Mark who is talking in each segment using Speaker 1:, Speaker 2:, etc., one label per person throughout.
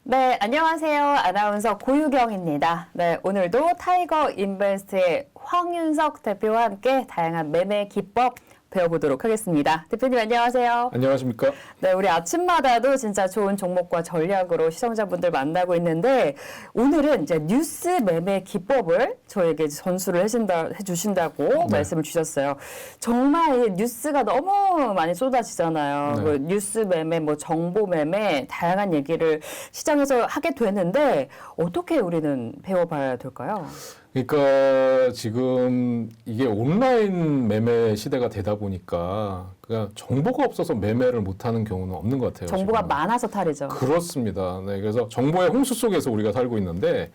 Speaker 1: 네, 안녕하세요. 아나운서 고유경입니다. 네, 오늘도 타이거 인베스트의 황윤석 대표와 함께 다양한 매매 기법 배워보도록 하겠습니다. 대표님 안녕하세요.
Speaker 2: 안녕하십니까?
Speaker 1: 네, 우리 아침마다도 진짜 좋은 종목과 전략으로 시청자분들 만나고 있는데 오늘은 이제 뉴스 매매 기법을 저에게 전수를 해주신다고 말씀을 주셨어요. 정말 이 뉴스가 너무 많이 쏟아지잖아요.
Speaker 2: 네.
Speaker 1: 그 뉴스 매매, 뭐 정보 매매 다양한 얘기를 시장에서 하게 되는데 어떻게 우리는 배워봐야 될까요?
Speaker 2: 그러니까 지금 이게 온라인 매매 시대가 되다 보니까 그냥 정보가 없어서 매매를 못하는 경우는 없는 것 같아요.
Speaker 1: 정보가
Speaker 2: 지금.
Speaker 1: 많아서 탈이죠.
Speaker 2: 그렇습니다. 네, 그래서 정보의 홍수 속에서 우리가 살고 있는데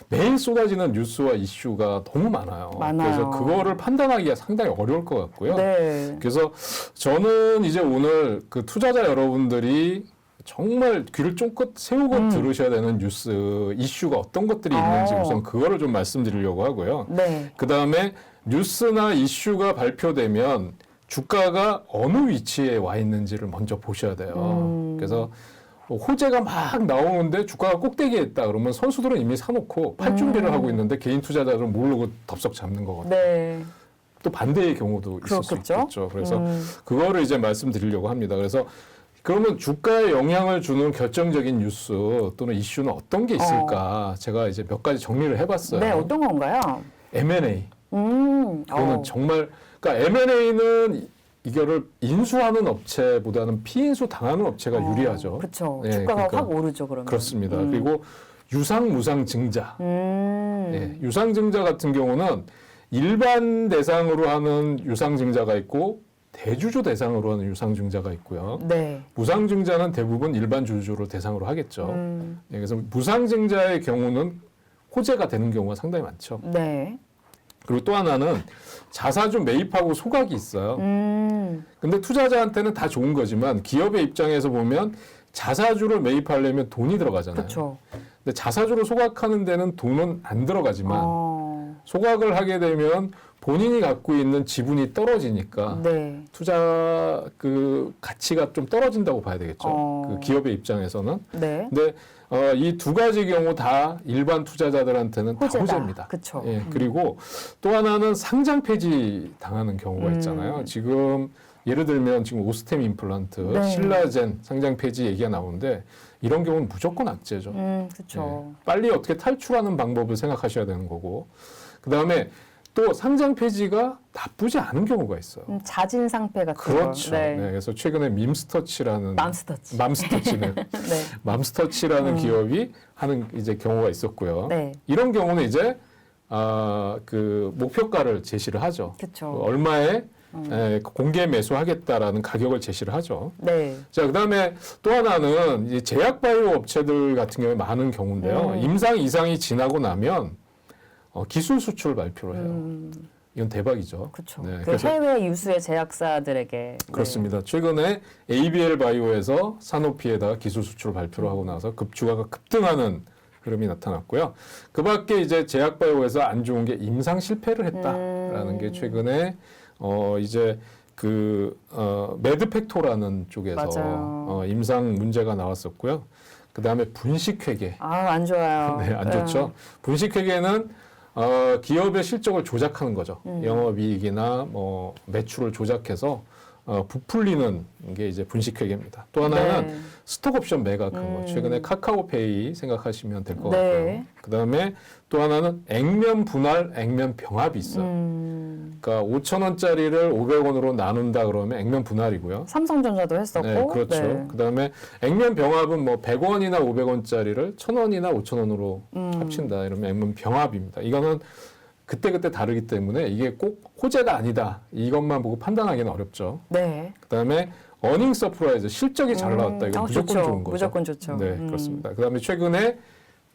Speaker 2: 매일 쏟아지는 뉴스와 이슈가 너무 많아요. 그래서 그거를 판단하기가 상당히 어려울 것 같고요.
Speaker 1: 네.
Speaker 2: 그래서 저는 이제 오늘 그 투자자 여러분들이 정말 귀를 쫑긋 세우고 들으셔야 되는 뉴스 이슈가 어떤 것들이 있는지 우선 그거를 좀 말씀드리려고 하고요.
Speaker 1: 네.
Speaker 2: 그다음에 뉴스나 이슈가 발표되면 주가가 어느 위치에 와 있는지를 먼저 보셔야 돼요. 그래서 호재가 막 나오는데 주가가 꼭대기에 있다 그러면 선수들은 이미 사놓고 팔 준비를 하고 있는데 개인 투자자들은 모르고 덥석 잡는 거거든요.
Speaker 1: 네.
Speaker 2: 또 반대의 경우도 있을 수 있겠죠. 그래서 그거를 이제 말씀드리려고 합니다. 그래서 그러면 주가에 영향을 주는 결정적인 뉴스 또는 이슈는 어떤 게 있을까? 제가 이제 몇 가지 정리를 해봤어요.
Speaker 1: 네, 어떤 건가요?
Speaker 2: M&A. 그거는 정말, 그러니까 M&A는 이거를 인수하는 업체보다는 피인수 당하는 업체가 유리하죠.
Speaker 1: 그렇죠.
Speaker 2: 네,
Speaker 1: 주가가
Speaker 2: 그러니까
Speaker 1: 확 오르죠, 그러면.
Speaker 2: 그렇습니다. 그리고 유상, 무상 증자. 네, 유상 증자 같은 경우는 일반 대상으로 하는 유상 증자가 있고 대주주 대상으로 하는 유상증자가 있고요.
Speaker 1: 네.
Speaker 2: 무상증자는 대부분 일반 주주를 대상으로 하겠죠. 네, 그래서 무상증자의 경우는 호재가 되는 경우가 상당히 많죠.
Speaker 1: 네.
Speaker 2: 그리고 또 하나는 자사주 매입하고 소각이 있어요. 근데 투자자한테는 다 좋은 거지만 기업의 입장에서 보면 자사주를 매입하려면 돈이 들어가잖아요.
Speaker 1: 그렇죠.
Speaker 2: 근데 자사주를 소각하는 데는 돈은 안 들어가지만 소각을 하게 되면 본인이 갖고 있는 지분이 떨어지니까
Speaker 1: 네.
Speaker 2: 투자 그 가치가 좀 떨어진다고 봐야 되겠죠. 그 기업의 입장에서는.
Speaker 1: 네.
Speaker 2: 근데 이 두 가지 경우 다 일반 투자자들한테는 다 호재입니다.
Speaker 1: 그렇죠.
Speaker 2: 예, 그리고 또 하나는 상장 폐지 당하는 경우가 있잖아요. 지금 예를 들면 지금 오스템 임플란트,
Speaker 1: 네.
Speaker 2: 신라젠 상장 폐지 얘기가 나오는데 이런 경우는 무조건 악재죠.
Speaker 1: 그렇죠.
Speaker 2: 예, 빨리 어떻게 탈출하는 방법을 생각하셔야 되는 거고. 그다음에 또 상장 폐지가 나쁘지 않은 경우가 있어요.
Speaker 1: 자진 상폐 같은
Speaker 2: 그렇죠.
Speaker 1: 거. 네.
Speaker 2: 네, 그래서 최근에 맘스터치라는
Speaker 1: 맘스터치는
Speaker 2: 네.
Speaker 1: 네.
Speaker 2: 맘스터치라는 기업이 하는 이제 경우가 있었고요.
Speaker 1: 네.
Speaker 2: 이런 경우는 이제 그 목표가를 제시를 하죠.
Speaker 1: 그렇죠.
Speaker 2: 얼마에 공개 매수하겠다라는 가격을 제시를 하죠.
Speaker 1: 네.
Speaker 2: 자, 그다음에 또 하나는 이제 제약 바이오 업체들 같은 경우에 많은 경우인데요. 임상 이상이 지나고 나면 기술 수출 발표를 해요. 이건 대박이죠.
Speaker 1: 그렇죠.
Speaker 2: 네,
Speaker 1: 그
Speaker 2: 그래서
Speaker 1: 해외 유수의 제약사들에게.
Speaker 2: 그렇습니다. 최근에 ABL 바이오에서 사노피에다가 기술 수출 발표를 하고 나서 주가가 급등하는 흐름이 나타났고요. 그 밖에 이제 제약 바이오에서 안 좋은 게 임상 실패를 했다라는 게 최근에 이제 그 매드팩토라는 쪽에서 임상 문제가 나왔었고요. 그 다음에 분식회계.
Speaker 1: 안 좋아요.
Speaker 2: 네, 안 좋죠. 분식회계는 기업의 실적을 조작하는 거죠. 영업이익이나 뭐 매출을 조작해서 부풀리는 게 이제 분식회계입니다. 또 하나는 스톡옵션 매각한 거. 최근에 카카오페이 생각하시면 될 것 같고요. 그다음에 또 하나는 액면 분할, 액면 병합이 있어요. 그러니까 5,000원짜리를 500원으로 나눈다 그러면 액면 분할이고요.
Speaker 1: 삼성전자도 했었고.
Speaker 2: 네, 그렇죠.
Speaker 1: 네.
Speaker 2: 그다음에 액면 병합은 뭐 100원이나 500원짜리를 1,000원이나 5,000원으로 합친다. 이러면 액면 병합입니다. 이거는 그때그때 다르기 때문에 이게 꼭 호재가 아니다. 이것만 보고 판단하기는 어렵죠.
Speaker 1: 네.
Speaker 2: 그다음에 어닝 서프라이즈, 실적이 잘 나왔다. 이거 무조건
Speaker 1: 좋죠.
Speaker 2: 좋은 거죠.
Speaker 1: 무조건 좋죠.
Speaker 2: 네, 그렇습니다. 그다음에 최근에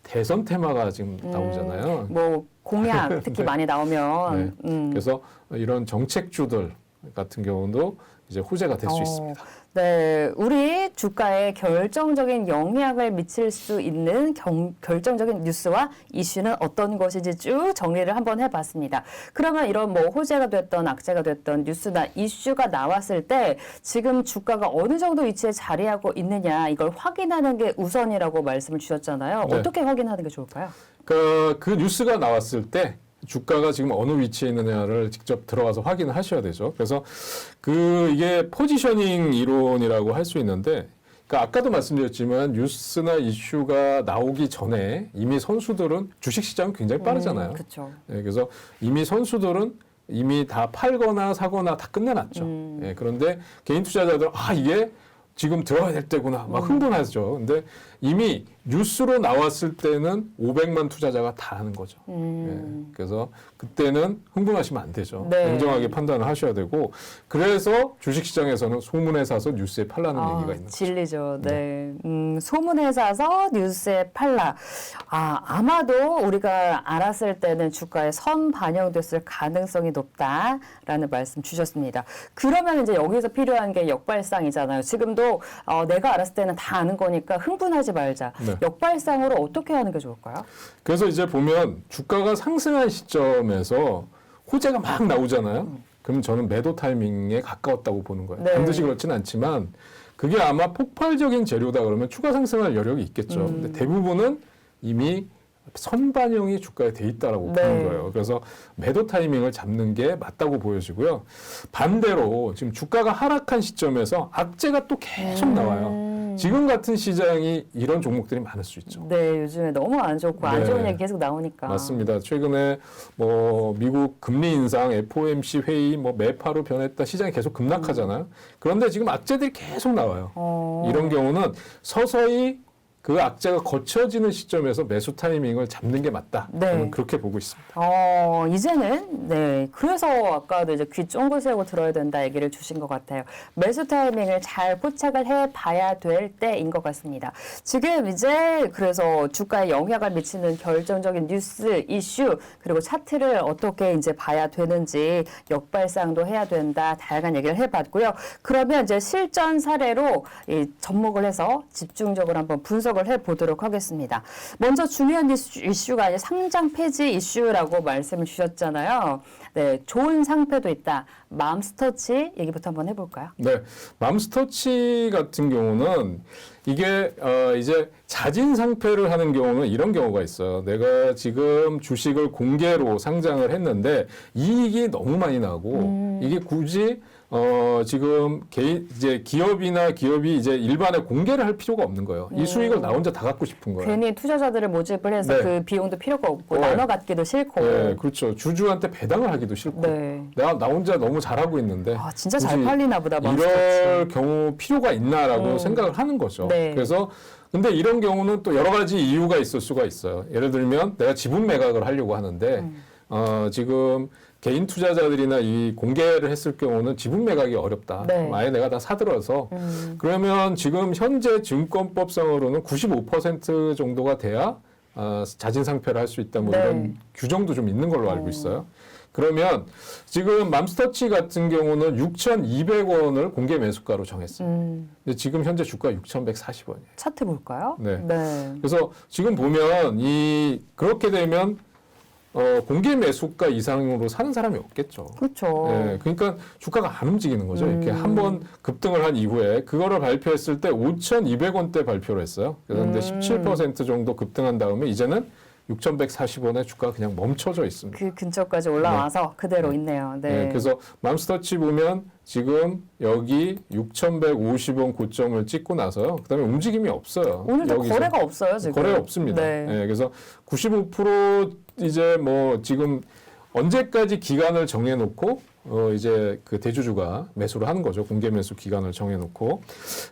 Speaker 2: 대선 테마가 지금 나오잖아요.
Speaker 1: 뭐 공약 특히
Speaker 2: 네.
Speaker 1: 많이 나오면.
Speaker 2: 그래서 이런 정책주들 같은 경우도 이제 호재가 될 수 있습니다.
Speaker 1: 네, 우리 주가에 결정적인 영향을 미칠 수 있는 결정적인 뉴스와 이슈는 어떤 것인지 쭉 정리를 한번 해봤습니다. 그러면 이런 뭐 호재가 됐던 악재가 됐던 뉴스나 이슈가 나왔을 때 지금 주가가 어느 정도 위치에 자리하고 있느냐 이걸 확인하는 게 우선이라고 말씀을 주셨잖아요.
Speaker 2: 네.
Speaker 1: 어떻게 확인하는 게 좋을까요?
Speaker 2: 그 뉴스가 나왔을 때 주가가 지금 어느 위치에 있느냐를 직접 들어가서 확인을 하셔야 되죠. 그래서 이게 포지셔닝 이론이라고 할 수 있는데, 그러니까 아까도 말씀드렸지만 뉴스나 이슈가 나오기 전에 이미 선수들은 주식시장은 굉장히 빠르잖아요.
Speaker 1: 그렇죠.
Speaker 2: 네, 그래서 이미 선수들은 이미 다 팔거나 사거나 다 끝내놨죠. 예, 그런데 개인 투자자들은 이게 지금 들어가야 될 때구나 막 흥분하죠. 근데 이미 뉴스로 나왔을 때는 500만 투자자가 다 하는 거죠. 예, 그래서 그때는 흥분하시면 안 되죠.
Speaker 1: 네.
Speaker 2: 냉정하게 판단을 하셔야 되고, 그래서 주식시장에서는 소문에 사서 뉴스에 팔라는 얘기가 있는 거죠.
Speaker 1: 진리죠. 네. 소문에 사서 뉴스에 팔라. 아마도 우리가 알았을 때는 주가에 선 반영됐을 가능성이 높다라는 말씀 주셨습니다. 그러면 이제 여기서 필요한 게 역발상이잖아요. 지금도 내가 알았을 때는 다 아는 거니까 흥분하지 말자.
Speaker 2: 네.
Speaker 1: 역발상으로 어떻게 하는 게 좋을까요?
Speaker 2: 그래서 이제 보면 주가가 상승한 시점에서 호재가 막 나오잖아요. 그럼 저는 매도 타이밍에 가까웠다고 보는 거예요.
Speaker 1: 네.
Speaker 2: 반드시 그렇지는 않지만 그게 아마 폭발적인 재료다 그러면 추가 상승할 여력이 있겠죠. 근데 대부분은 이미 선반영이 주가에 돼 있다라고
Speaker 1: 네.
Speaker 2: 보는 거예요. 그래서 매도 타이밍을 잡는 게 맞다고 보여지고요. 반대로 지금 주가가 하락한 시점에서 악재가 또 계속 나와요. 지금 같은 시장이 이런 종목들이 많을 수 있죠.
Speaker 1: 네, 요즘에 너무 안 좋고 안
Speaker 2: 네.
Speaker 1: 좋은 얘기 계속 나오니까.
Speaker 2: 맞습니다. 최근에 뭐 미국 금리 인상, FOMC 회의, 뭐 매파로 변했다, 시장이 계속 급락하잖아요. 그런데 지금 악재들이 계속 나와요. 이런 경우는 서서히 그 악재가 거쳐지는 시점에서 매수 타이밍을 잡는 게 맞다.
Speaker 1: 네.
Speaker 2: 저는 그렇게 보고 있습니다.
Speaker 1: 이제는, 네. 그래서 아까도 이제 귀 쫑긋 세우고 들어야 된다 얘기를 주신 것 같아요. 매수 타이밍을 잘 포착을 해 봐야 될 때인 것 같습니다. 지금 이제 그래서 주가에 영향을 미치는 결정적인 뉴스, 이슈, 그리고 차트를 어떻게 이제 봐야 되는지 역발상도 해야 된다. 다양한 얘기를 해봤고요. 그러면 이제 실전 사례로 접목을 해서 집중적으로 한번 분석을 해보도록 하겠습니다. 먼저 중요한 이슈가 이제 상장 폐지 이슈라고 말씀을 주셨잖아요. 네, 좋은 상패도 있다. 맘스터치 얘기부터 한번 해볼까요?
Speaker 2: 네, 맘스터치 같은 경우는 이게 이제 자진 상패를 하는 경우는 이런 경우가 있어요. 내가 지금 주식을 공개로 상장을 했는데 이익이 너무 많이 나고 이게 굳이 지금 기업이 이제 일반에 공개를 할 필요가 없는 거예요. 이 수익을 나 혼자 다 갖고 싶은 거예요.
Speaker 1: 괜히 투자자들을 모집을 해서
Speaker 2: 네.
Speaker 1: 그 비용도 필요가 없고
Speaker 2: 네.
Speaker 1: 나눠 갖기도 싫고.
Speaker 2: 네, 그렇죠. 주주한테 배당을 하기도 싫고.
Speaker 1: 네.
Speaker 2: 나 혼자 너무 잘하고 있는데.
Speaker 1: 진짜 잘
Speaker 2: 굳이
Speaker 1: 팔리나 보다.
Speaker 2: 이럴
Speaker 1: 맘스터치.
Speaker 2: 경우 필요가 있나라고 생각을 하는 거죠.
Speaker 1: 네.
Speaker 2: 그래서 근데 이런 경우는 또 여러 가지 이유가 있을 수가 있어요. 예를 들면 내가 지분 매각을 하려고 하는데 지금 개인 투자자들이나 이 공개를 했을 경우는 지분 매각이 어렵다.
Speaker 1: 네.
Speaker 2: 아예 내가 다 사들어서 그러면 지금 현재 증권법상으로는 95% 정도가 돼야 자진 상패를 할 수 있다. 뭐
Speaker 1: 네.
Speaker 2: 이런 규정도 좀 있는 걸로 알고 있어요. 그러면 지금 맘스터치 같은 경우는 6,200원을 공개 매수가로 정했어요. 근데 지금 현재 주가 6,140원이에요.
Speaker 1: 차트 볼까요?
Speaker 2: 네. 그래서 지금 보면 그렇게 되면 공개 매수가 이상으로 사는 사람이 없겠죠.
Speaker 1: 그렇죠.
Speaker 2: 네, 그러니까 주가가 안 움직이는 거죠. 이렇게 한번 급등을 한 이후에 그거를 발표했을 때 5,200원대 발표를 했어요. 그런데 17% 정도 급등한 다음에 이제는 6,140원에 주가가 그냥 멈춰져 있습니다.
Speaker 1: 그 근처까지 올라와서 그대로 있네요. 네.
Speaker 2: 네, 그래서 맘스터치 보면 지금 여기 6,150원 고점을 찍고 나서요. 그다음에 움직임이 없어요.
Speaker 1: 오늘도
Speaker 2: 여기서.
Speaker 1: 거래가 없어요, 지금.
Speaker 2: 거래가 없습니다.
Speaker 1: 네.
Speaker 2: 네, 그래서 95% 이제 뭐 지금 언제까지 기간을 정해놓고 이제 그 대주주가 매수를 하는 거죠. 공개 매수 기간을 정해놓고.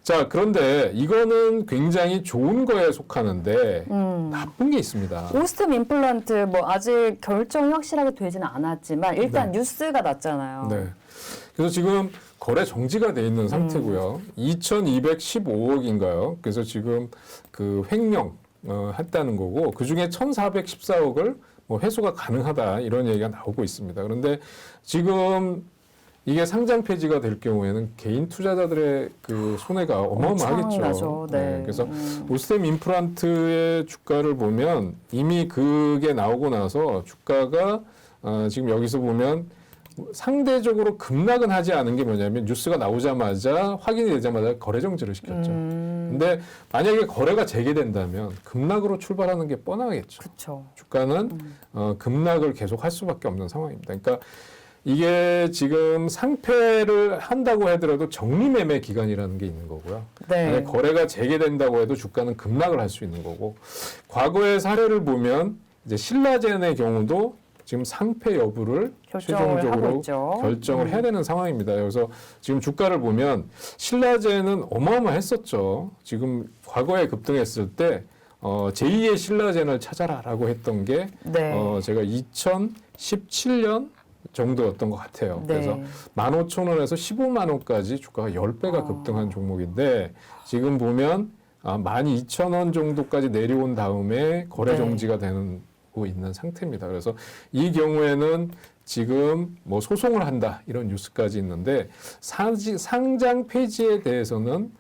Speaker 2: 자, 그런데 이거는 굉장히 좋은 거에 속하는데 나쁜 게 있습니다.
Speaker 1: 오스템 임플란트 뭐 아직 결정이 확실하게 되지는 않았지만 일단 뉴스가 났잖아요.
Speaker 2: 네. 그래서 지금 거래 정지가 돼 있는 상태고요. 2,215억인가요? 그래서 지금 그 횡령 했다는 거고 그 중에 1,414억을 뭐 회수가 가능하다 이런 얘기가 나오고 있습니다. 그런데 지금 이게 상장 폐지가 될 경우에는 개인 투자자들의 그 손해가 어마어마하겠죠.
Speaker 1: 엄청나죠. 네.
Speaker 2: 그래서 오스템 임플란트의 주가를 보면 이미 그게 나오고 나서 주가가 지금 여기서 보면 상대적으로 급락은 하지 않은 게 뭐냐면 뉴스가 나오자마자 확인이 되자마자 거래 정지를 시켰죠. 근데 만약에 거래가 재개된다면 급락으로 출발하는 게 뻔하겠죠.
Speaker 1: 그렇죠.
Speaker 2: 주가는 급락을 계속 할 수밖에 없는 상황입니다. 그러니까 이게 지금 상패를 한다고 하더라도 정리매매 기간이라는 게 있는 거고요.
Speaker 1: 네.
Speaker 2: 거래가 재개된다고 해도 주가는 급락을 할 수 있는 거고, 과거의 사례를 보면 이제 신라젠의 경우도 지금 상패 여부를
Speaker 1: 결정을
Speaker 2: 최종적으로
Speaker 1: 하고 있죠.
Speaker 2: 결정을 해야 되는 상황입니다. 그래서 지금 주가를 보면 신라젠은 어마어마했었죠. 지금 과거에 급등했을 때 제2의 신라젠을 찾아라라고 했던 게
Speaker 1: 네.
Speaker 2: 제가 2017년 정도였던 것 같아요.
Speaker 1: 네.
Speaker 2: 그래서 15,000원에서 15만 원까지 주가가 10배가 급등한 종목인데 지금 보면 12,000원 정도까지 내려온 다음에 거래
Speaker 1: 네.
Speaker 2: 정지가 되고 있는 상태입니다. 그래서 이 경우에는 지금 뭐 소송을 한다 이런 뉴스까지 있는데 상장 폐지에 대해서는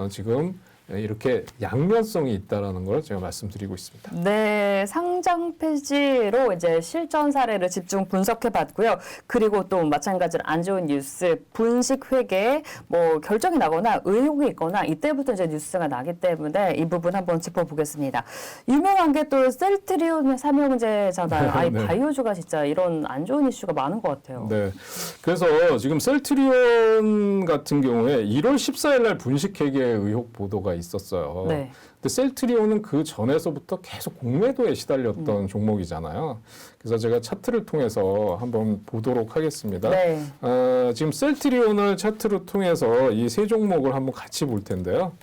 Speaker 2: 지금 이렇게 양면성이 있다라는 걸 제가 말씀드리고 있습니다.
Speaker 1: 네, 상장 폐지로 이제 실전 사례를 집중 분석해 봤고요. 그리고 또 마찬가지로 안 좋은 뉴스, 분식 회계, 뭐 결정이 나거나 의혹이 있거나 이때부터 이제 뉴스가 나기 때문에 이 부분 한번 짚어보겠습니다. 유명한 게 또 셀트리온 삼형제잖아요. 아이
Speaker 2: 네.
Speaker 1: 바이오주가 진짜 이런 안 좋은 이슈가 많은 것 같아요.
Speaker 2: 네. 그래서 지금 셀트리온 같은 경우에 1월 14일 날 분식 회계 의혹 보도가 있었어요.
Speaker 1: 네.
Speaker 2: 근데 셀트리온은 그 전에서부터 계속 공매도에 시달렸던 종목이잖아요. 그래서 제가 차트를 통해서 한번 보도록 하겠습니다.
Speaker 1: 네.
Speaker 2: 지금 셀트리온을 차트로 통해서 이 세 종목을 한번 같이 볼 텐데요.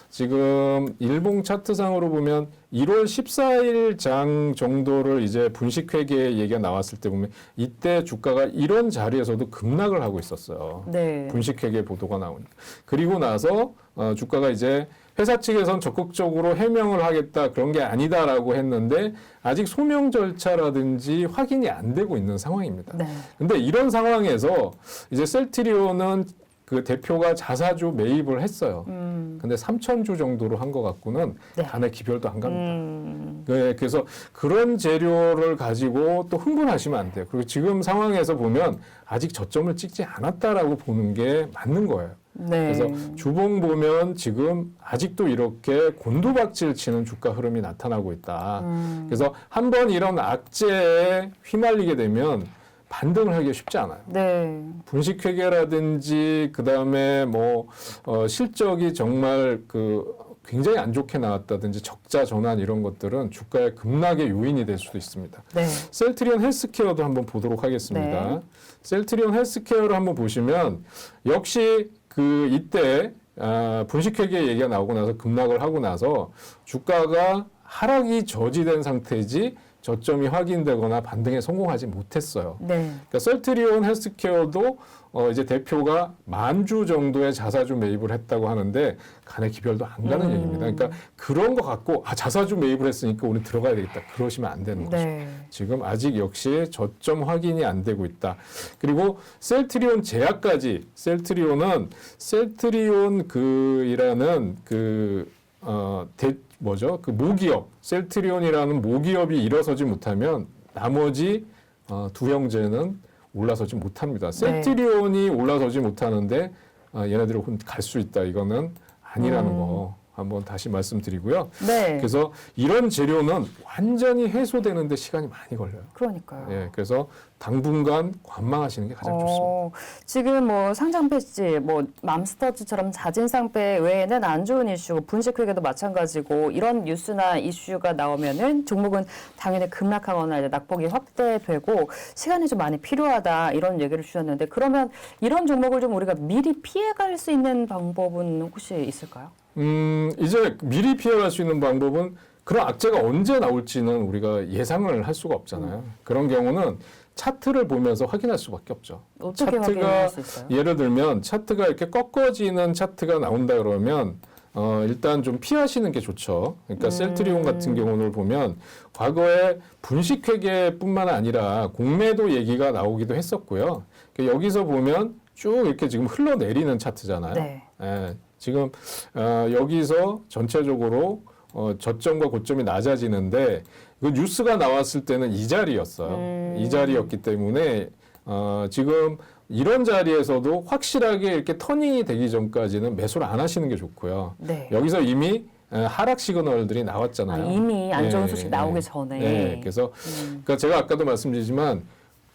Speaker 2: 지금 일봉 차트상으로 보면 1월 14일 장 정도를 이제 분식 회계 얘기가 나왔을 때 보면 이때 주가가 이런 자리에서도 급락을 하고 있었어요.
Speaker 1: 네.
Speaker 2: 분식 회계 보도가 나오니까. 그리고 나서 주가가 이제 회사 측에선 적극적으로 해명을 하겠다 그런 게 아니다라고 했는데 아직 소명 절차라든지 확인이 안 되고 있는 상황입니다.
Speaker 1: 네.
Speaker 2: 근데 이런 상황에서 이제 셀트리온은 그 대표가 자사주 매입을 했어요. 근데 3,000주 정도로 한 것 갖고는
Speaker 1: 네.
Speaker 2: 단의 기별도 안 갑니다. 네, 그래서 그런 재료를 가지고 또 흥분하시면 안 돼요. 그리고 지금 상황에서 보면 아직 저점을 찍지 않았다라고 보는 게 맞는 거예요.
Speaker 1: 네.
Speaker 2: 그래서 주봉 보면 지금 아직도 이렇게 곤두박질 치는 주가 흐름이 나타나고 있다. 그래서 한번 이런 악재에 휘말리게 되면 반등을 하기가 쉽지 않아요.
Speaker 1: 네.
Speaker 2: 분식 회계라든지 그다음에 뭐 실적이 정말 그 굉장히 안 좋게 나왔다든지 적자 전환 이런 것들은 주가의 급락의 요인이 될 수도 있습니다.
Speaker 1: 네.
Speaker 2: 셀트리온 헬스케어도 한번 보도록 하겠습니다.
Speaker 1: 네.
Speaker 2: 셀트리온 헬스케어를 한번 보시면 역시 그 이때 분식회계 얘기가 나오고 나서 급락을 하고 나서 주가가 하락이 저지된 상태지 저점이 확인되거나 반등에 성공하지 못했어요.
Speaker 1: 네.
Speaker 2: 그러니까 셀트리온 헬스케어도 이제 대표가 10,000주 정도의 자사주 매입을 했다고 하는데 간의 기별도 안 가는 얘기입니다. 그러니까 그런 거 갖고 자사주 매입을 했으니까 우리 들어가야 되겠다. 그러시면 안 되는 거죠.
Speaker 1: 네.
Speaker 2: 지금 아직 역시 저점 확인이 안 되고 있다. 그리고 셀트리온 제약까지 셀트리온은 셀트리온 이라는 그 모기업 셀트리온이라는 모기업이 일어서지 못하면 나머지 두 형제는 올라서지 못합니다. 셀트리온이 올라서지 못하는데 얘네들이 갈 수 있다. 이거는 아니라는 거 한번 다시 말씀드리고요.
Speaker 1: 네.
Speaker 2: 그래서 이런 재료는 완전히 해소되는데 시간이 많이 걸려요.
Speaker 1: 그러니까요.
Speaker 2: 예, 그래서 당분간 관망하시는 게 가장 좋습니다.
Speaker 1: 지금 뭐 상장 폐지, 뭐 맘스터즈처럼 자진 상패 외에는 안 좋은 이슈, 분식 회계도 마찬가지고 이런 뉴스나 이슈가 나오면은 종목은 당연히 급락하거나 이제 낙폭이 확대되고 시간이 좀 많이 필요하다 이런 얘기를 주셨는데 그러면 이런 종목을 좀 우리가 미리 피해갈 수 있는 방법은 혹시 있을까요?
Speaker 2: 이제 미리 피해갈 수 있는 방법은 그런 악재가 언제 나올지는 우리가 예상을 할 수가 없잖아요. 그런 경우는 차트를 보면서 확인할 수밖에 없죠.
Speaker 1: 어떻게 확인할 수 있어요?
Speaker 2: 예를 들면 차트가 이렇게 꺾어지는 차트가 나온다 그러면 일단 좀 피하시는 게 좋죠. 그러니까 셀트리온 같은 경우를 보면 과거에 분식 회계뿐만 아니라 공매도 얘기가 나오기도 했었고요. 여기서 보면 쭉 이렇게 지금 흘러내리는 차트잖아요.
Speaker 1: 네.
Speaker 2: 예, 지금 여기서 전체적으로 저점과 고점이 낮아지는데 그 뉴스가 나왔을 때는 이 자리였어요. 이 자리였기 때문에 지금 이런 자리에서도 확실하게 이렇게 터닝이 되기 전까지는 매수를 안 하시는 게 좋고요.
Speaker 1: 네.
Speaker 2: 여기서 이미 하락 시그널들이 나왔잖아요.
Speaker 1: 이미 안 좋은 소식 나오기 전에.
Speaker 2: 네, 그래서 그러니까 제가 아까도 말씀드리지만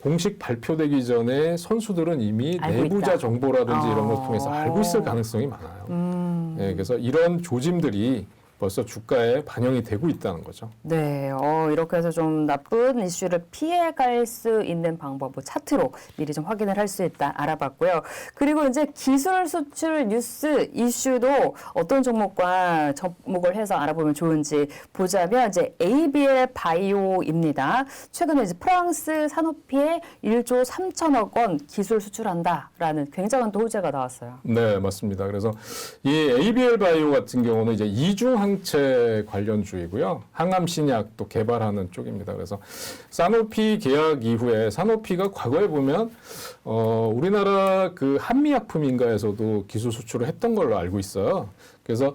Speaker 2: 공식 발표되기 전에 선수들은 이미
Speaker 1: 알고
Speaker 2: 내부자
Speaker 1: 있다.
Speaker 2: 정보라든지 이런 걸 통해서 알고 있을 가능성이 많아요. 네, 그래서 이런 조짐들이 벌써 주가에 반영이 되고 있다는 거죠.
Speaker 1: 네, 이렇게 해서 좀 나쁜 이슈를 피해갈 수 있는 방법을 차트로 미리 좀 확인을 할 수 있다 알아봤고요. 그리고 이제 기술 수출 뉴스 이슈도 어떤 종목과 접목을 해서 알아보면 좋은지 보자면 이제 ABL 바이오입니다. 최근에 이제 프랑스 산업피에 1조 3천억 원 기술 수출한다라는 굉장한 또 호재가 나왔어요.
Speaker 2: 네, 맞습니다. 그래서 이 ABL 바이오 같은 경우는 이제 이중 항체 관련주이고요. 항암 신약 또 개발하는 쪽입니다. 그래서 사노피 계약 이후에 사노피가 과거에 보면 우리나라 그 한미약품인가에서도 기술 수출을 했던 걸로 알고 있어요. 그래서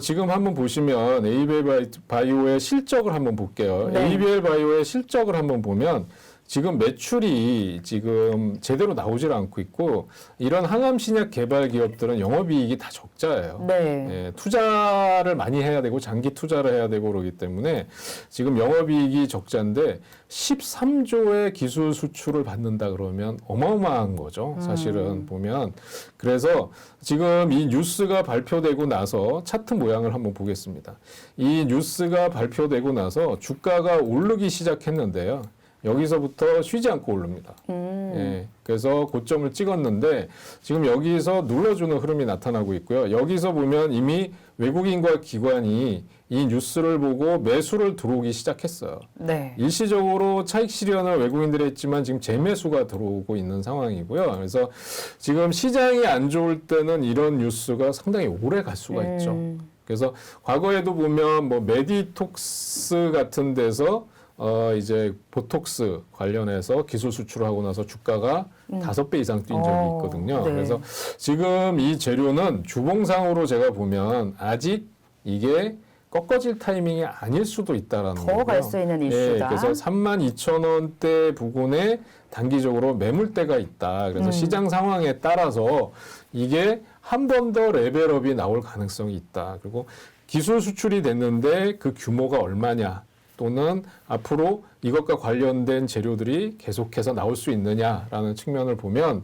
Speaker 2: 지금 한번 보시면 ABL 바이오의 실적을 한번 볼게요.
Speaker 1: 네.
Speaker 2: ABL 바이오의 실적을 한번 보면 지금 매출이 지금 제대로 나오질 않고 있고 이런 항암 신약 개발 기업들은 영업이익이 다 적자예요.
Speaker 1: 네.
Speaker 2: 예, 투자를 많이 해야 되고 장기 투자를 해야 되고 그러기 때문에 지금 영업이익이 적자인데 13조의 기술 수출을 받는다 그러면 어마어마한 거죠. 사실은 보면. 그래서 지금 이 뉴스가 발표되고 나서 차트 모양을 한번 보겠습니다. 이 뉴스가 발표되고 나서 주가가 오르기 시작했는데요. 여기서부터 쉬지 않고 오릅니다. 예, 그래서 고점을 찍었는데 지금 여기서 눌러주는 흐름이 나타나고 있고요. 여기서 보면 이미 외국인과 기관이 이 뉴스를 보고 매수를 들어오기 시작했어요.
Speaker 1: 네.
Speaker 2: 일시적으로 차익 실현을 외국인들이 했지만 지금 재매수가 들어오고 있는 상황이고요. 그래서 지금 시장이 안 좋을 때는 이런 뉴스가 상당히 오래 갈 수가 있죠. 그래서 과거에도 보면 뭐 메디톡스 같은 데서 이제 보톡스 관련해서 기술 수출하고 나서 주가가 5배 이상 뛴 적이 있거든요.
Speaker 1: 네.
Speaker 2: 그래서 지금 이 재료는 주봉상으로 제가 보면 아직 이게 꺾어질 타이밍이 아닐 수도 있다라는 거고요.
Speaker 1: 더 갈 수 있는 이슈다.
Speaker 2: 그래서 32,000원대 부근에 단기적으로 매물대가 있다. 그래서 시장 상황에 따라서 이게 한 번 더 레벨업이 나올 가능성이 있다. 그리고 기술 수출이 됐는데 그 규모가 얼마냐. 또는 앞으로 이것과 관련된 재료들이 계속해서 나올 수 있느냐라는 측면을 보면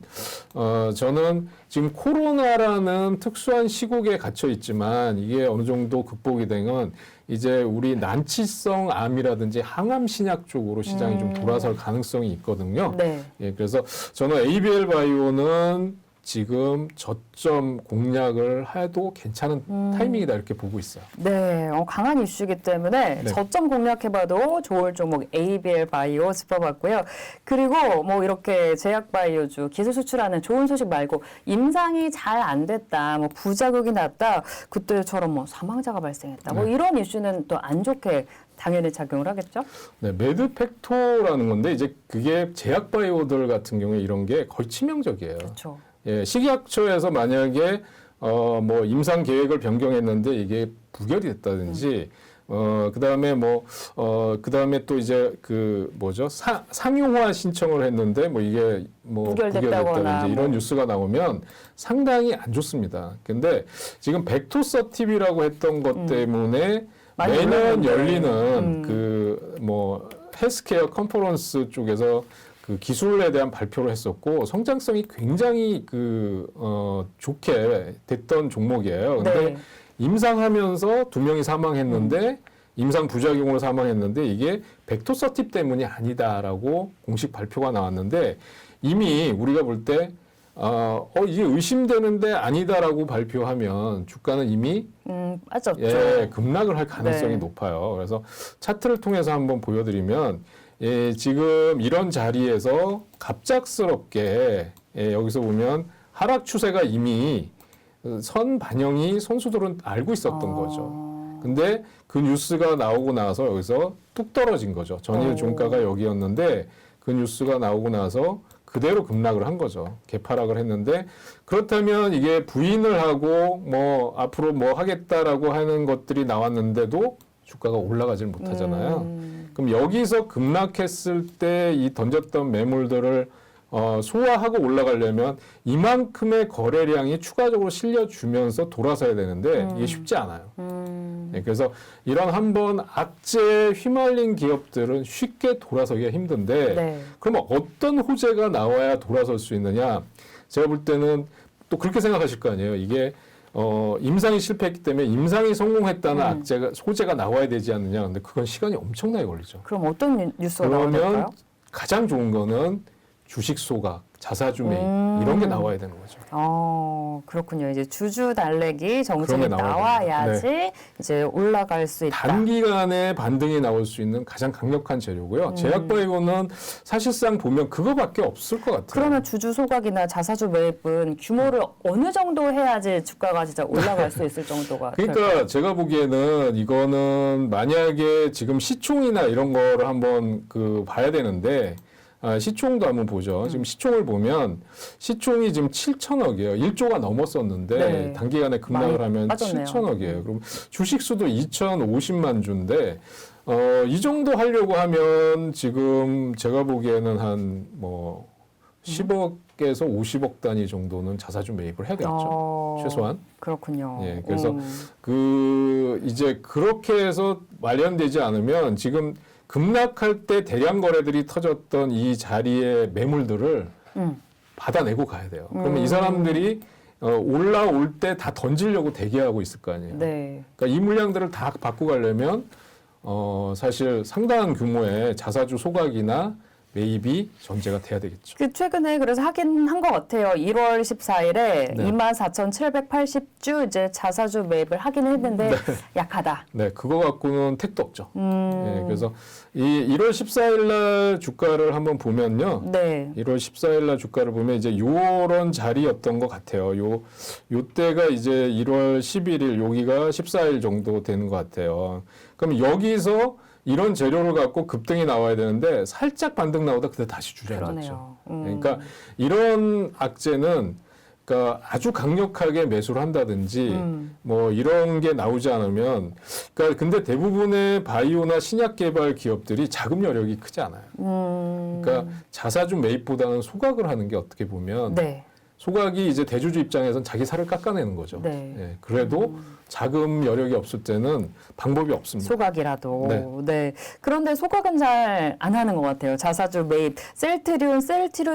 Speaker 2: 저는 지금 코로나라는 특수한 시국에 갇혀 있지만 이게 어느 정도 극복이 되면 이제 우리 난치성 암이라든지 항암 신약 쪽으로 시장이 좀 돌아설 가능성이 있거든요.
Speaker 1: 네.
Speaker 2: 예, 그래서 저는 ABL 바이오는 지금 저점 공략을 해도 괜찮은 타이밍이다 이렇게 보고 있어요.
Speaker 1: 네, 강한 이슈이기 때문에
Speaker 2: 네.
Speaker 1: 저점 공략해봐도 좋을 종목 ABL 바이오 짚어봤고요. 그리고 뭐 이렇게 제약 바이오주 기술 수출하는 좋은 소식 말고 임상이 잘 안 됐다, 뭐 부작용이 났다, 그때처럼 뭐 사망자가 발생했다, 뭐
Speaker 2: 네.
Speaker 1: 이런 이슈는 또 안 좋게 당연히 작용을 하겠죠.
Speaker 2: 네, 매드팩토라는 건데 이제 그게 제약 바이오들 같은 경우에 이런 게 거의 치명적이에요.
Speaker 1: 그렇죠.
Speaker 2: 예, 식약처에서 만약에 뭐 임상 계획을 변경했는데 이게 부결이 됐다든지 그다음에 그다음에 또 이제 그 뭐죠? 상용화 신청을 했는데 뭐 이게 뭐 부결됐다든지 이런 뉴스가 나오면 상당히 안 좋습니다. 근데 지금 벡토서팁이라고 했던 것 때문에 매년 열리는 그 뭐 헬스케어 컨퍼런스 쪽에서 그 기술에 대한 발표를 했었고 성장성이 굉장히 좋게 됐던 종목이에요. 근데
Speaker 1: 네.
Speaker 2: 임상하면서 2명이 사망했는데 임상 부작용으로 사망했는데 이게 벡토서팁 때문이 아니다라고 공식 발표가 나왔는데 이미 우리가 볼 때 이게 의심되는데 아니다라고 발표하면 주가는 이미
Speaker 1: 빠졌죠.
Speaker 2: 예, 급락을 할 가능성이
Speaker 1: 네.
Speaker 2: 높아요. 그래서 차트를 통해서 한번 보여드리면 예, 지금 이런 자리에서 갑작스럽게 여기서 보면 하락 추세가 이미 선 반영이 선수들은 알고 있었던 거죠. 근데 그 뉴스가 나오고 나서 여기서 뚝 떨어진 거죠. 전일 종가가 여기였는데 그 뉴스가 나오고 나서 그대로 급락을 한 거죠. 개파락을 했는데 그렇다면 이게 부인을 하고 뭐 앞으로 뭐 하겠다라고 하는 것들이 나왔는데도 주가가 올라가질 못하잖아요. 그럼 여기서 급락했을 때 이 던졌던 매물들을 소화하고 올라가려면 이만큼의 거래량이 추가적으로 실려주면서 돌아서야 되는데 이게 쉽지 않아요. 네, 그래서 이런 한번 악재에 휘말린 기업들은 쉽게 돌아서기가 힘든데
Speaker 1: 네.
Speaker 2: 그러면 어떤 호재가 나와야 돌아설 수 있느냐? 제가 볼 때는 또 그렇게 생각하실 거 아니에요. 이게 임상이 실패했기 때문에 임상이 성공했다는 악재가 호재가 나와야 되지 않느냐. 근데 그건 시간이 엄청나게 걸리죠.
Speaker 1: 그럼 어떤 뉴스가 나와야 될까요?
Speaker 2: 그러면 가장 좋은 거는 주식 소각, 자사주 매입 이런 게 나와야 되는 거죠.
Speaker 1: 그렇군요. 이제 주주 달래기 정책이
Speaker 2: 그런 게 나와야
Speaker 1: 나와야지 이제 올라갈 수 있다.
Speaker 2: 단기간에 반등이 나올 수 있는 가장 강력한 재료고요. 제약바이오는 사실상 보면 그거밖에 없을 것 같아요.
Speaker 1: 그러면 주주 소각이나 자사주 매입은 규모를 어느 정도 해야지 주가가 진짜 올라갈 수 있을 정도가
Speaker 2: 그러니까
Speaker 1: 될까요?
Speaker 2: 제가 보기에는 이거는 만약에 지금 시총이나 이런 거를 한번 봐야 되는데 시총도 한번 보죠. 지금 시총을 보면 시총이 지금 7천억이에요. 1조가 넘었었는데
Speaker 1: 네.
Speaker 2: 단기간에 급락을 하면
Speaker 1: 빠졌네요.
Speaker 2: 7천억이에요. 그럼 주식 수도 2,050만 주인데 이 정도 하려고 하면 지금 제가 보기에는 한 뭐 10억에서 50억 단위 정도는 자사주 매입을 해야 되겠죠. 최소한.
Speaker 1: 그렇군요.
Speaker 2: 예, 그래서 이제 그렇게 해서 마련되지 않으면 지금 급락할 때 대량 거래들이 터졌던 이 자리의 매물들을 받아내고 가야 돼요. 그러면 이 사람들이 올라올 때 다 던지려고 대기하고 있을 거 아니에요.
Speaker 1: 네.
Speaker 2: 그러니까 이 물량들을 다 받고 가려면 사실 상당한 규모의 자사주 소각이나 매입이 전제가 돼야 되겠죠.
Speaker 1: 최근에 그래서 하긴 한 것 같아요. 1월 14일에
Speaker 2: 네.
Speaker 1: 24,780주 이제 자사주 매입을 하긴 했는데 약하다.
Speaker 2: 네, 그거 갖고는 택도 없죠. 예, 그래서 이 1월 14일 날 주가를 한번 보면요.
Speaker 1: 네.
Speaker 2: 1월 14일 날 주가를 보면 이제 요런 자리였던 것 같아요. 요 때가 이제 1월 11일, 여기가 14일 정도 되는 것 같아요. 그럼 여기서 이런 재료를 갖고 급등이 나와야 되는데 살짝 반등 나오다 그때 다시 주저앉았죠. 그러니까 이런 악재는 그러니까 아주 강력하게 매수를 한다든지 뭐 이런 게 나오지 않으면 그러니까 근데 대부분의 바이오나 신약 개발 기업들이 자금 여력이 크지 않아요. 그러니까 자사주 매입보다는 소각을 하는 게 어떻게 보면
Speaker 1: 네.
Speaker 2: 소각이 이제 대주주 입장에선 자기 살을 깎아내는 거죠.
Speaker 1: 네.
Speaker 2: 예, 그래도 자금 여력이 없을 때는 방법이 없습니다.
Speaker 1: 소각이라도.
Speaker 2: 네.
Speaker 1: 네. 그런데 소각은 잘 안 하는 것 같아요. 자사주 매입. 셀트리온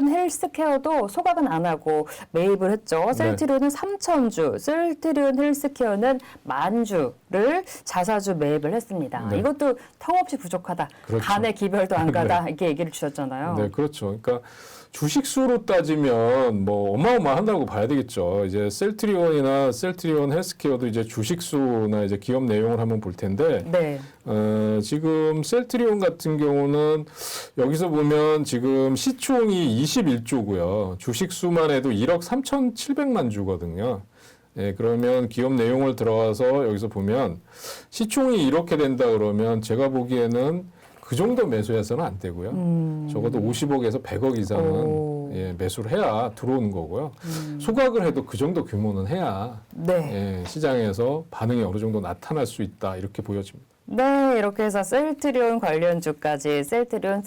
Speaker 1: 헬스케어도 소각은 안 하고 매입을 했죠. 셀트리온은 3,000주, 셀트리온 헬스케어는 10,000주를 자사주 매입을 했습니다.
Speaker 2: 네.
Speaker 1: 이것도 턱없이 부족하다.
Speaker 2: 그렇죠.
Speaker 1: 간의 기별도 안 가다. 이렇게 얘기를 주셨잖아요.
Speaker 2: 네, 그렇죠. 그러니까 주식수로 따지면 뭐 어마어마한다고 봐야 되겠죠. 이제 셀트리온 헬스케어도 이제 주식수나 이제 기업 내용을 한번 볼 텐데,
Speaker 1: 네.
Speaker 2: 지금 셀트리온 같은 경우는 여기서 보면 지금 시총이 21조고요. 주식수만 해도 1억 3,700만 주거든요. 예, 그러면 기업 내용을 들어가서 여기서 보면 시총이 이렇게 된다 그러면 제가 보기에는 그 정도 매수해서는 안 되고요. 적어도 50억에서 100억 이상은 예, 매수를 해야 들어오는 거고요. 소각을 해도 그 정도 규모는 해야
Speaker 1: 네.
Speaker 2: 예, 시장에서 반응이 어느 정도 나타날 수 있다 이렇게 보여집니다.
Speaker 1: 네, 이렇게 해서 셀트리온 관련주까지 셀트리온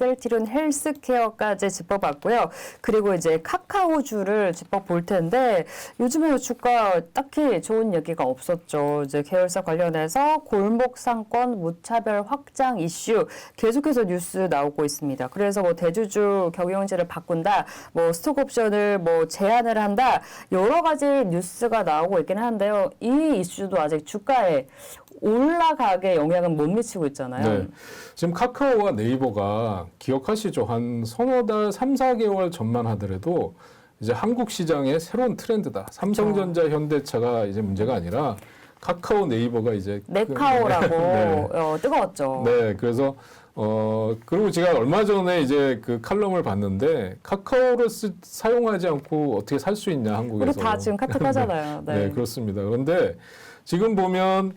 Speaker 1: 헬스케어까지 짚어봤고요. 그리고 이제 카카오주를 짚어볼 텐데 요즘에 주가 딱히 좋은 얘기가 없었죠. 이제 계열사 관련해서 골목 상권 무차별 확장 이슈 계속해서 뉴스 나오고 있습니다. 그래서 뭐 대주주 경영진을 바꾼다, 뭐 스톡옵션을 뭐 제한을 한다, 여러 가지 뉴스가 나오고 있긴 한데요. 이 이슈도 아직 주가에 올라가게 영향은 못 미치고 있잖아요.
Speaker 2: 네. 지금 카카오와 네이버가 기억하시죠? 한 서너 달, 3, 4개월 전만 하더라도 이제 한국 시장의 새로운 트렌드다. 삼성전자, 현대차가 이제 문제가 아니라 카카오, 네이버가 이제
Speaker 1: 네카오라고
Speaker 2: 네.
Speaker 1: 뜨거웠죠.
Speaker 2: 네, 그래서 그리고 제가 얼마 전에 이제 그 칼럼을 봤는데 카카오를 사용하지 않고 어떻게 살 수 있냐 한국에서.
Speaker 1: 우리 다 지금 카톡 하잖아요.
Speaker 2: 네. 네, 그렇습니다. 그런데 지금 보면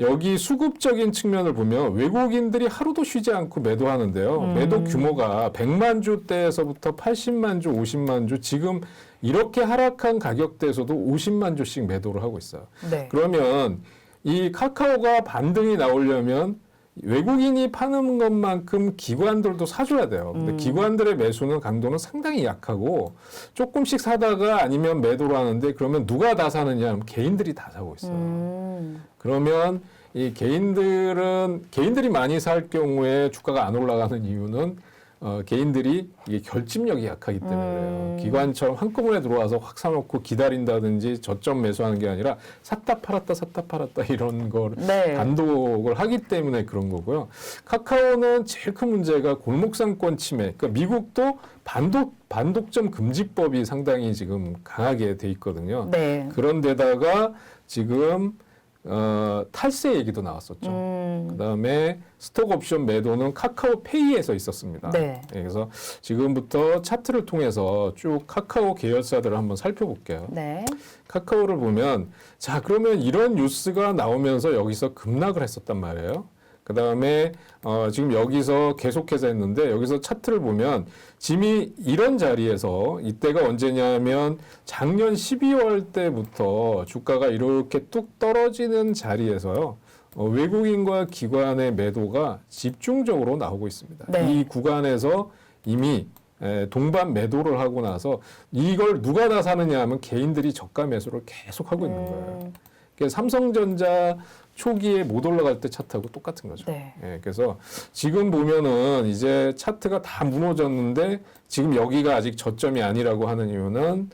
Speaker 2: 여기 수급적인 측면을 보면 외국인들이 하루도 쉬지 않고 매도하는데요. 매도 규모가 100만 주대에서부터 80만 주, 50만 주, 지금 이렇게 하락한 가격대에서도 50만 주씩 매도를 하고 있어요.
Speaker 1: 네.
Speaker 2: 그러면 이 카카오가 반등이 나오려면 외국인이 파는 것만큼 기관들도 사줘야 돼요. 근데 기관들의 매수는 강도는 상당히 약하고 조금씩 사다가 아니면 매도를 하는데 그러면 누가 다 사느냐 하면 개인들이 다 사고 있어요. 그러면 이 개인들이 많이 살 경우에 주가가 안 올라가는 이유는 개인들이 이게 결집력이 약하기 때문에 그래요. 기관처럼 한꺼번에 들어와서 확 사놓고 기다린다든지 저점 매수하는 게 아니라 샀다 팔았다 이런 걸
Speaker 1: 네.
Speaker 2: 단독을 하기 때문에 그런 거고요. 카카오는 제일 큰 문제가 골목상권 침해. 그러니까 미국도 반독점 금지법이 상당히 지금 강하게 돼 있거든요.
Speaker 1: 네.
Speaker 2: 그런데다가 지금 탈세 얘기도 나왔었죠. 그다음에 스톡옵션 매도는 카카오페이에서 있었습니다.
Speaker 1: 네.
Speaker 2: 그래서 지금부터 차트를 통해서 쭉 카카오 계열사들을 한번 살펴볼게요.
Speaker 1: 네.
Speaker 2: 카카오를 보면 자 그러면 이런 뉴스가 나오면서 여기서 급락을 했었단 말이에요. 그다음에 지금 여기서 계속해서 했는데 여기서 차트를 보면 지금 이런 자리에서 이때가 언제냐면 작년 12월 때부터 주가가 이렇게 뚝 떨어지는 자리에서요. 외국인과 기관의 매도가 집중적으로 나오고 있습니다.
Speaker 1: 네.
Speaker 2: 이 구간에서 이미 동반 매도를 하고 나서 이걸 누가 다 사느냐 하면 개인들이 저가 매수를 계속 하고 있는 거예요. 그래서 삼성전자 초기에 못 올라갈 때 차트하고 똑같은 거죠.
Speaker 1: 네.
Speaker 2: 그래서 지금 보면은 이제 차트가 다 무너졌는데 지금 여기가 아직 저점이 아니라고 하는 이유는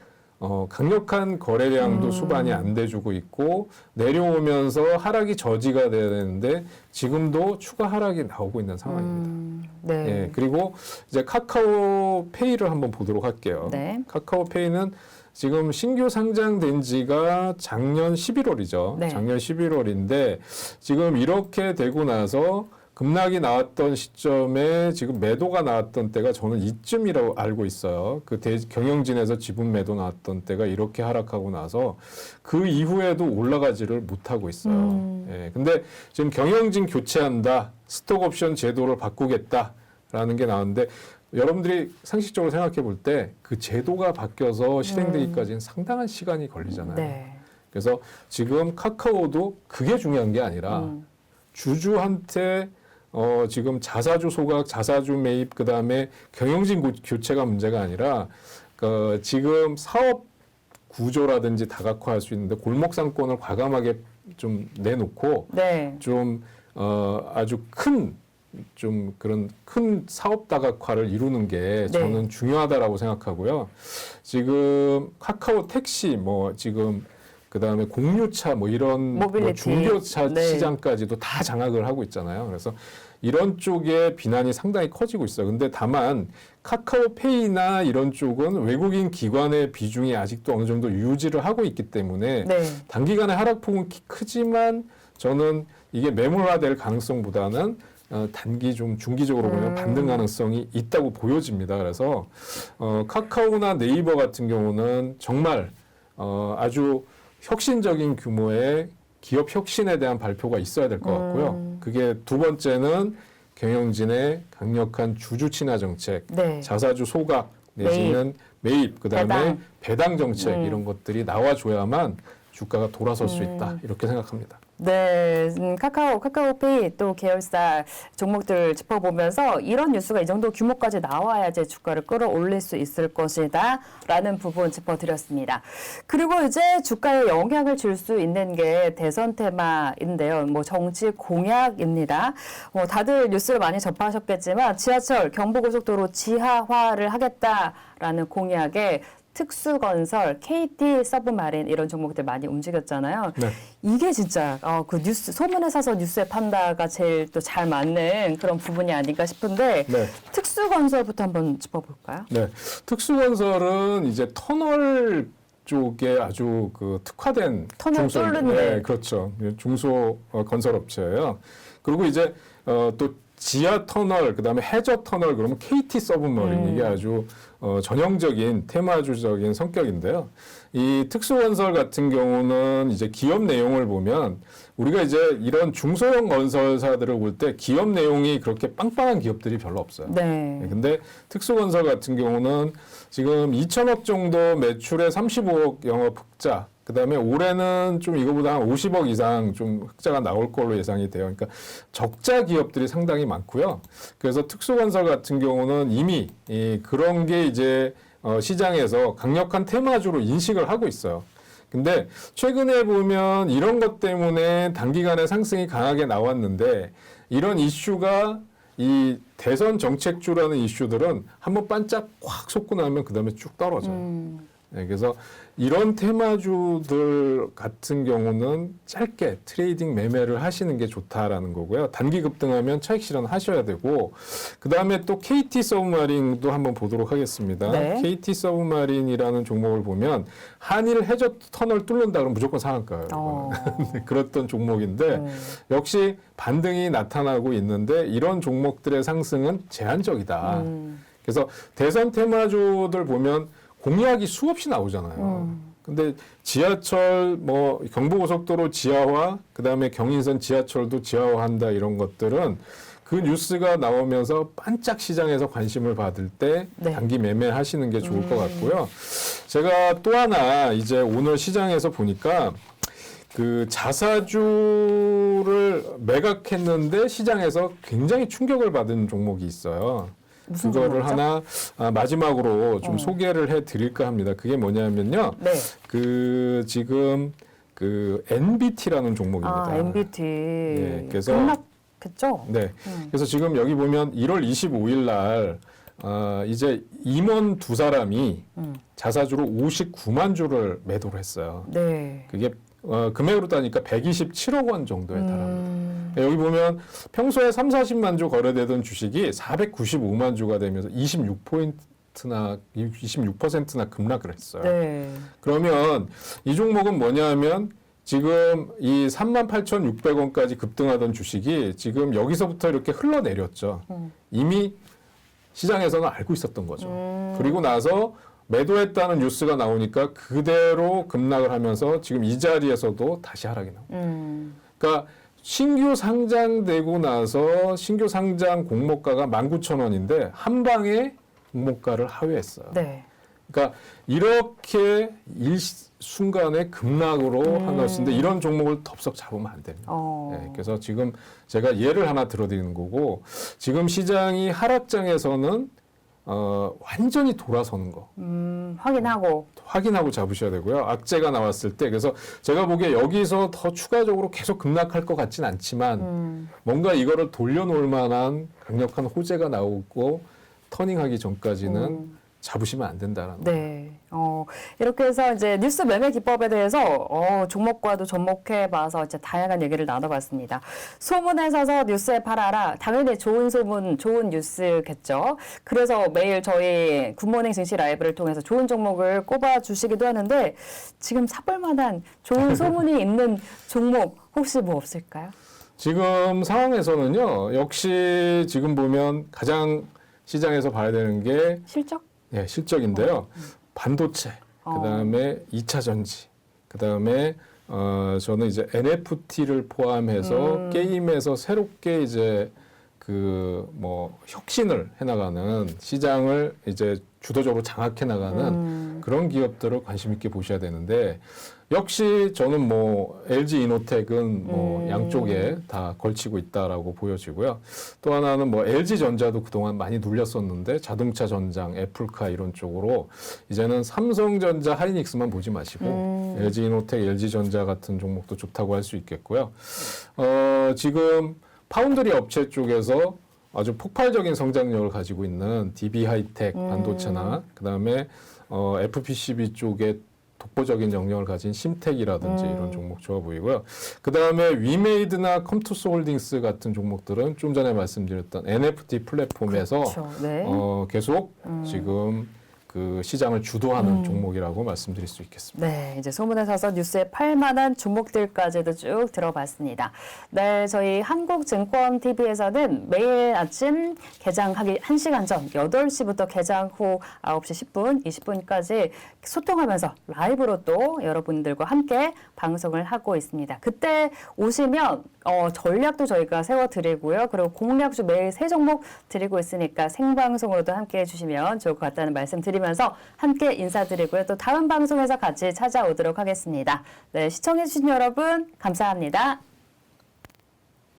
Speaker 2: 강력한 거래량도 수반이 안 돼주고 있고 내려오면서 하락이 저지가 돼야 되는데 지금도 추가 하락이 나오고 있는 상황입니다.
Speaker 1: 네.
Speaker 2: 그리고 이제 카카오페이를 한번 보도록 할게요.
Speaker 1: 네.
Speaker 2: 카카오페이는 지금 신규 상장된 지가 작년 11월이죠.
Speaker 1: 네.
Speaker 2: 작년 11월인데 지금 이렇게 되고 나서 급락이 나왔던 시점에 지금 매도가 나왔던 때가 저는 이쯤이라고 알고 있어요. 그 경영진에서 지분 매도 나왔던 때가 이렇게 하락하고 나서 그 이후에도 올라가지를 못하고 있어요. 근데 지금 경영진 교체한다. 스톡옵션 제도를 바꾸겠다라는 게 나왔는데 여러분들이 상식적으로 생각해 볼 때 그 제도가 바뀌어서 실행되기까지는 상당한 시간이 걸리잖아요.
Speaker 1: 네.
Speaker 2: 그래서 지금 카카오도 그게 중요한 게 아니라 주주한테 지금 자사주 소각, 자사주 매입, 그 다음에 경영진 교체가 문제가 아니라 지금 사업 구조라든지 다각화할 수 있는데 골목상권을 과감하게 좀 내놓고
Speaker 1: 네.
Speaker 2: 좀 아주 좀 그런 큰 사업 다각화를 이루는 게 저는 중요하다라고 생각하고요. 지금 카카오 택시 지금 그다음에 공유차 이런 중고차 시장까지도 다 장악을 하고 있잖아요. 그래서 이런 쪽에 비난이 상당히 커지고 있어요. 근데 다만 카카오페이나 이런 쪽은 외국인 기관의 비중이 아직도 어느 정도 유지를 하고 있기 때문에 단기간에 하락폭은 크지만 저는 이게 매몰화될 가능성보다는 단기 좀 중기적으로 보면 반등 가능성이 있다고 보여집니다. 그래서 카카오나 네이버 같은 경우는 정말 아주 혁신적인 규모의 기업 혁신에 대한 발표가 있어야 될 것 같고요. 그게 두 번째는 경영진의 강력한 주주 친화 정책, 자사주 소각 내지는 매입, 그다음에 배당 정책 이런 것들이 나와줘야만 주가가 돌아설 수 있다 이렇게 생각합니다.
Speaker 1: 네, 카카오페이 또 계열사 종목들 짚어보면서 이런 뉴스가 이 정도 규모까지 나와야지 주가를 끌어올릴 수 있을 것이다 라는 부분 짚어드렸습니다. 그리고 이제 주가에 영향을 줄 수 있는 게 대선 테마인데요. 정치 공약입니다. 다들 뉴스를 많이 접하셨겠지만 지하철, 경부고속도로 지하화를 하겠다라는 공약에 특수건설, KT 서브마린 이런 종목들 많이 움직였잖아요.
Speaker 2: 네.
Speaker 1: 이게 진짜 그 뉴스 소문에 사서 뉴스에 판다가 제일 또 잘 맞는 그런 부분이 아닌가 싶은데 특수건설부터 한번 짚어볼까요?
Speaker 2: 네, 특수건설은 이제 터널 쪽에 아주 특화된
Speaker 1: 터널 뚫는
Speaker 2: 그렇죠. 중소 건설업체예요. 그리고 이제 또 지하 터널, 그다음에 해저 터널, 그러면 KT 서브머린 이게 아주 전형적인 테마주적인 성격인데요. 이 특수건설 같은 경우는 이제 기업 내용을 보면 우리가 이제 이런 중소형 건설사들을 볼 때 기업 내용이 그렇게 빵빵한 기업들이 별로 없어요.
Speaker 1: 네.
Speaker 2: 근데 특수건설 같은 경우는 지금 2천억 정도 매출에 35억 영업 흑자, 그다음에 올해는 좀 이거보다 한 50억 이상 좀 흑자가 나올 걸로 예상이 돼요. 그러니까 적자 기업들이 상당히 많고요. 그래서 특수건설 같은 경우는 이미 그런 게 이제 시장에서 강력한 테마주로 인식을 하고 있어요. 근데 최근에 보면 이런 것 때문에 단기간에 상승이 강하게 나왔는데 이런 이슈가 이 대선 정책주라는 이슈들은 한번 반짝 확 솟고 나면 그다음에 쭉 떨어져요. 네, 그래서 이런 테마주들 같은 경우는 짧게 트레이딩 매매를 하시는 게 좋다라는 거고요. 단기 급등하면 차익 실현하셔야 되고, 그 다음에 또 KT 서브마린도 한번 보도록 하겠습니다.
Speaker 1: 네.
Speaker 2: KT 서브마린이라는 종목을 보면 한일 해저 터널 뚫는다 그러면 무조건 상한가예요. 그랬던 종목인데 역시 반등이 나타나고 있는데 이런 종목들의 상승은 제한적이다. 그래서 대선 테마주들 보면 공약이 수없이 나오잖아요. 근데 지하철, 뭐 경부고속도로 지하화, 그다음에 경인선 지하철도 지하화한다 이런 것들은 그 뉴스가 나오면서 반짝 시장에서 관심을 받을 때
Speaker 1: 네.
Speaker 2: 단기 매매하시는 게 좋을 것 같고요. 제가 또 하나 이제 오늘 시장에서 보니까 그 자사주를 매각했는데 시장에서 굉장히 충격을 받은 종목이 있어요.
Speaker 1: 무슨
Speaker 2: 그거를
Speaker 1: 종목이죠?
Speaker 2: 하나 마지막으로 좀 소개를 해드릴까 합니다. 그게 뭐냐면요.
Speaker 1: 네.
Speaker 2: 그 지금 그 NBT라는 종목입니다.
Speaker 1: MBT.
Speaker 2: 네, 그래서
Speaker 1: 급락했죠?
Speaker 2: 네. 그래서 지금 여기 보면 1월 25일 날 이제 임원 두 사람이 자사주로 59만 주를 매도를 했어요.
Speaker 1: 네.
Speaker 2: 그게 금액으로 따니까 127억 원 정도에 달합니다. 여기 보면 평소에 3, 40만 주 거래되던 주식이 495만 주가 되면서 26%나 급락을 했어요.
Speaker 1: 네.
Speaker 2: 그러면 이 종목은 뭐냐면 지금 이 38,600원까지 급등하던 주식이 지금 여기서부터 이렇게 흘러내렸죠. 이미 시장에서는 알고 있었던 거죠. 그리고 나서 매도했다는 뉴스가 나오니까 그대로 급락을 하면서 지금 이 자리에서도 다시 하락이 나옵니다. 그러니까 신규 상장되고 나서 신규 상장 공모가가 19,000원인데 한 방에 공모가를 하회했어요.
Speaker 1: 네.
Speaker 2: 그러니까 이렇게 일순간에 급락으로 한 것인데 이런 종목을 덥석 잡으면 안 됩니다. 네, 그래서 지금 제가 예를 하나 들어드리는 거고 지금 시장이 하락장에서는 완전히 돌아서는 거. 확인하고 잡으셔야 되고요. 악재가 나왔을 때. 그래서 제가 보기에 여기서 더 추가적으로 계속 급락할 것 같진 않지만 뭔가 이거를 돌려놓을 만한 강력한 호재가 나오고 터닝하기 전까지는 잡으시면 안 된다라는
Speaker 1: 네. 이렇게 해서 이제 뉴스 매매 기법에 대해서 종목과도 접목해봐서 이제 다양한 얘기를 나눠봤습니다. 소문에 사서 뉴스에 팔아라. 당연히 좋은 소문, 좋은 뉴스겠죠. 그래서 매일 저희 굿모닝 증시 라이브를 통해서 좋은 종목을 꼽아주시기도 하는데 지금 사볼 만한 좋은 소문이 있는 종목 혹시 뭐 없을까요?
Speaker 2: 지금 상황에서는요. 역시 지금 보면 가장 시장에서 봐야 되는 게
Speaker 1: 실적?
Speaker 2: 네, 실적인데요. 반도체, 그다음에 2차 전지, 그다음에 저는 이제 NFT를 포함해서 게임에서 새롭게 이제 그 뭐 혁신을 해나가는 시장을 이제 주도적으로 장악해 나가는 그런 기업들을 관심 있게 보셔야 되는데 역시 저는 뭐 LG 이노텍은 뭐 양쪽에 다 걸치고 있다라고 보여지고요. 또 하나는 뭐 LG 전자도 그동안 많이 눌렸었는데 자동차 전장, 애플카 이런 쪽으로 이제는 삼성전자, 하이닉스만 보지 마시고 LG 이노텍, LG 전자 같은 종목도 좋다고 할 수 있겠고요. 지금 파운드리 업체 쪽에서 아주 폭발적인 성장력을 가지고 있는 DB 하이텍 반도체나 그다음에 FPCB 쪽에 독보적인 영역을 가진 심텍이라든지 이런 종목 좋아 보이고요. 그다음에 위메이드나 컴투스 홀딩스 같은 종목들은 좀 전에 말씀드렸던 NFT 플랫폼에서
Speaker 1: 그렇죠. 네.
Speaker 2: 계속 지금 그 시장을 주도하는 종목이라고 말씀드릴 수 있겠습니다.
Speaker 1: 네, 이제 소문에 사서 뉴스에 팔만한 종목들까지도 쭉 들어봤습니다. 네, 저희 한국증권TV에서는 매일 아침 개장하기 1시간 전 8시부터 개장 후 9시 10분, 20분까지 소통하면서 라이브로 또 여러분들과 함께 방송을 하고 있습니다. 그때 오시면 전략도 저희가 세워드리고요. 그리고 공략주 매일 3종목 드리고 있으니까 생방송으로도 함께 해주시면 좋을 것 같다는 말씀 드리면서 함께 인사드리고요. 또 다음 방송에서 같이 찾아오도록 하겠습니다. 네, 시청해주신 여러분 감사합니다.